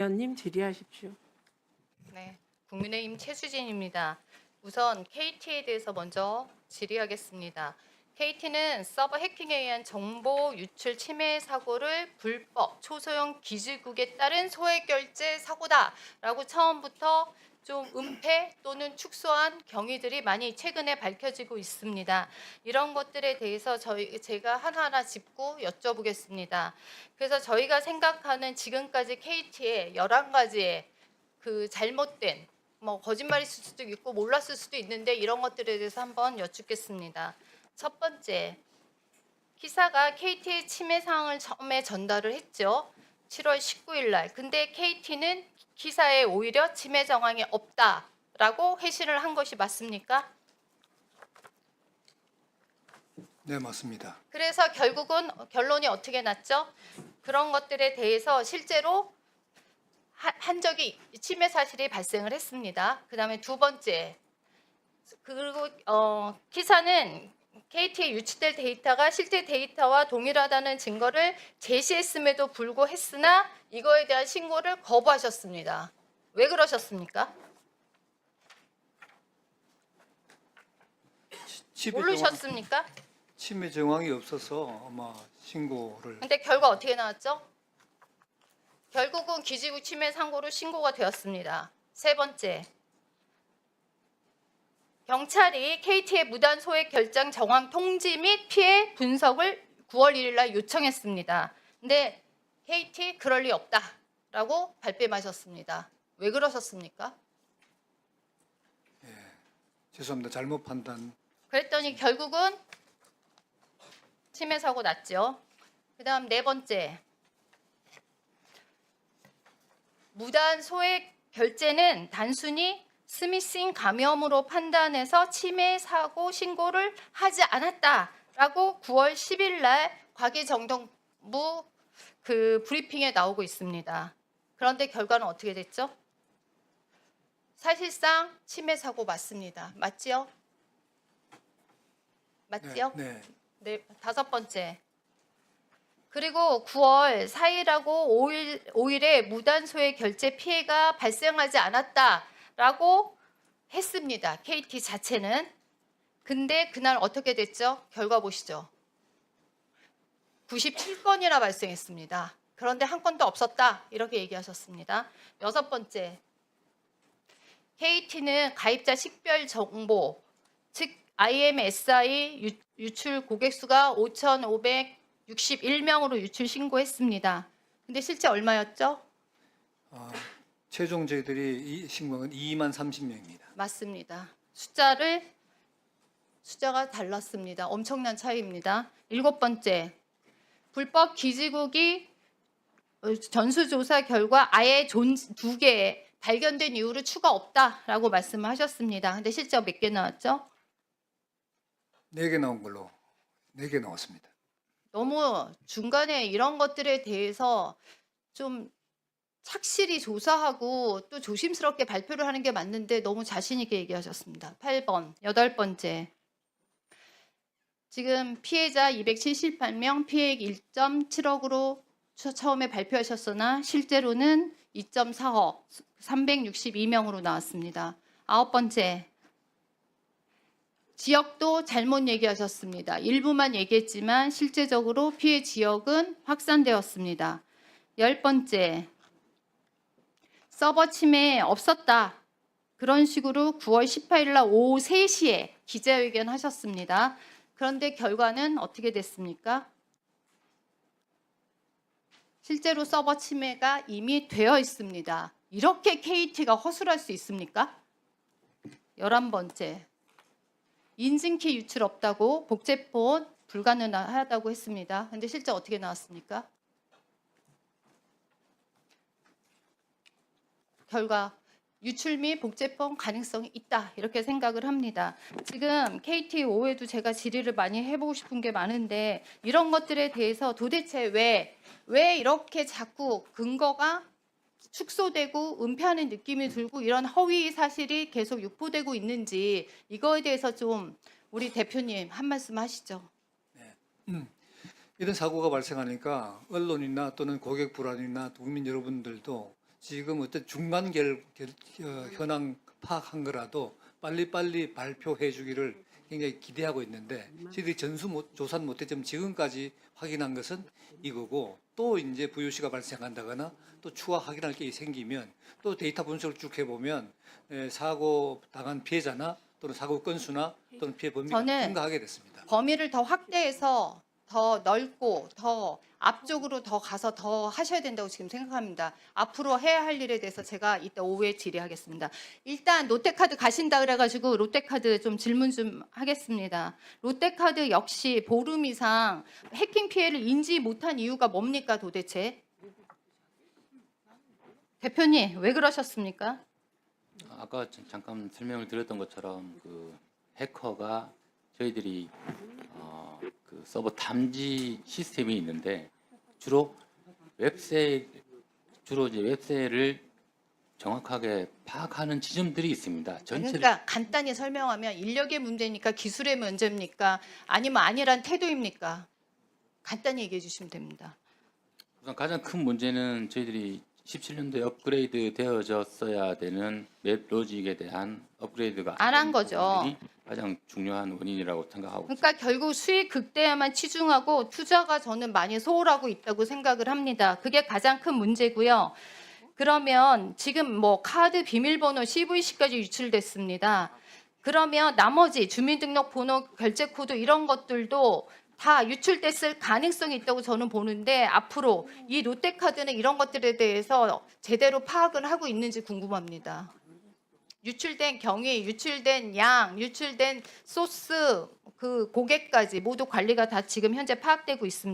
의원님 질의하십시오. 네, 국민의힘 최수진입니다. 우선 KT에 대해서 먼저 질의하겠습니다. KT는 서버 해킹에 의한 정보 유출 침해 사고를 불법 초소형 기지국에 따른 소액 결제 사고다라고 처음부터 좀 은폐 또는 축소한 경위들이 많이 최근에 밝혀지고 있습니다. 이런 것들에 대해서 제가 하나하나 짚고 여쭤보겠습니다. 그래서 저희가 생각하는 지금까지 KT의 11가지의 그 잘못된 거짓말일 수도 있고 몰랐을 수도 있는데 이런 것들에 대해서 한번 여쭙겠습니다. 첫 번째, 기사가 KT의 침해 사항을 처음에 전달을 했죠. 7월 19일 날. 근데 KT는 기사에 오히려 침해 정황이 없다라고 회신을 한 것이 맞습니까? 네, 맞습니다. 그래서 결국은 결론이 어떻게 났죠? 그런 것들에 대해서 실제로 한 적이 침해 사실이 발생을 했습니다. 그다음에 두 번째, 그리고 기사는 KT에 유출될 데이터가 실제 데이터와 동일하다는 증거를 제시했음에도 불구했으나 이거에 대한 신고를 거부하셨습니다. 왜 그러셨습니까? 모르셨습니까? 침해 정황이 없어서 아마 신고를. 근데 결과 어떻게 나왔죠? 결국은 기지국 침해 상고로 신고가 되었습니다. 세 번째, 경찰이 KT의 무단 소액 결장 정황 통지 및 피해 분석을 9월 1일 날 요청했습니다. 근데 KT 그럴 리 없다라고 발뺌하셨습니다. 왜 그러셨습니까? 죄송합니다. 잘못 판단. 그랬더니 결국은 침해 사고 났죠. 그다음 네 번째, 무단 소액 결제는 단순히 스미싱 감염으로 판단해서 침해 사고 신고를 하지 않았다라고 9월 10일 날 과기정정부 그 브리핑에 나오고 있습니다. 그런데 결과는 어떻게 됐죠? 사실상 침해 사고 맞습니다. 맞지요? 맞지요? 네. 네, 다섯 번째. 그리고 9월 4일하고 5일에 무단 소액 결제 피해가 발생하지 않았다라고 했습니다. KT 자체는. 근데 그날 어떻게 됐죠? 결과 보시죠. 97건이나 발생했습니다. 그런데 한 건도 없었다. 이렇게 얘기하셨습니다. 여섯 번째. KT는 가입자 식별 정보, 즉 IMSI 유출 고객 수가 5,561명으로 유출 신고했습니다. 근데 실제 얼마였죠? 최종 저희들이 신고한 2만 30명입니다. 맞습니다. 숫자가 달랐습니다. 엄청난 차이입니다. 일곱 번째, 불법 기지국이 전수조사 결과 아예 두 개 발견된 이후로 추가 없다라고 말씀을 하셨습니다. 근데 실제 몇 개 나왔죠? 4개 나온 걸로 4개 나왔습니다. 너무 중간에 이런 것들에 대해서 좀 착실히 조사하고 또 조심스럽게 발표를 하는 게 맞는데 너무 자신 있게 얘기하셨습니다. 8번, 여덟 번째. 지금 피해자 278명, 피해액 1.7억으로 처음에 발표하셨으나 실제로는 2.4억, 362명으로 나왔습니다. 아홉 번째. 지역도 잘못 얘기하셨습니다. 일부만 얘기했지만 실제적으로 피해 지역은 확산되었습니다. 열 번째. 서버 침해 없었다. 그런 식으로 9월 18일 날 오후 3시에 기자회견 하셨습니다. 그런데 결과는 어떻게 됐습니까? 실제로 서버 침해가 이미 되어 있습니다. 이렇게 KT가 허술할 수 있습니까? 11번째. 인증키 유출 없다고 복제폰 불가능하다고 했습니다. 근데 실제 어떻게 나왔습니까? 결과 유출 및 복제폰 가능성이 있다 이렇게 생각을 합니다. 지금 KT 5에도 제가 질의를 많이 해보고 싶은 게 많은데 이런 것들에 대해서 도대체 왜 이렇게 자꾸 근거가 축소되고 은폐하는 느낌이 들고 이런 허위 사실이 계속 유포되고 있는지 이거에 대해서 좀 우리 대표님 한 말씀 하시죠. 이런 사고가 발생하니까 언론이나 또는 고객 불안이나 국민 여러분들도 지금 어떤 중간 현황 파악한 거라도 빨리빨리 발표해 주기를 굉장히 기대하고 있는데 저희들이 조사는 못했지만 지금까지 확인한 것은 이거고 또 이제 VOC가 발생한다거나 또 추가 확인할 게 생기면 또 데이터 분석을 쭉 해보면 사고 당한 피해자나 또는 사고 건수나 또는 피해 범위가 저는 증가하게 됐습니다. 범위를 더 확대해서 더 넓고 더 앞쪽으로 더 가서 더 하셔야 된다고 지금 생각합니다. 앞으로 해야 할 일에 대해서 제가 이따 오후에 질의하겠습니다. 일단 롯데카드 가신다 그래가지고 롯데카드 좀 질문 좀 하겠습니다. 롯데카드 역시 보름 이상 해킹 피해를 인지 못한 이유가 뭡니까 도대체? 대표님 왜 그러셨습니까? 아까 잠깐 설명을 드렸던 것처럼 그 해커가 저희들이 그 서버 탐지 시스템이 있는데 주로 이제 웹셀을 정확하게 파악하는 지점들이 있습니다. 전체를 그러니까 간단히 설명하면 인력의 문제니까 기술의 문제입니까? 아니면 아니란 태도입니까? 간단히 얘기해 주시면 됩니다. 우선 가장 큰 문제는 저희들이 17년도에 업그레이드 되어졌어야 되는 웹 로직에 대한 업그레이드가 안한 된 거죠. 부분들이 가장 중요한 원인이라고 생각하고 그러니까 결국 수익 극대화만 치중하고 투자가 저는 많이 소홀하고 있다고 생각을 합니다. 그게 가장 큰 문제고요. 그러면 지금 뭐 카드 비밀번호 CVC까지 유출됐습니다. 그러면 나머지 주민등록번호, 결제코드 이런 것들도 다 유출됐을 가능성이 있다고 저는 보는데 앞으로 이 롯데카드는 이런 것들에 대해서 제대로 파악을 하고 있는지 궁금합니다. 유출된 경위, 유출된 양, 유출된 소스, 그 고객까지 모두 관리가 다 지금 현재 파악되고 있습니다.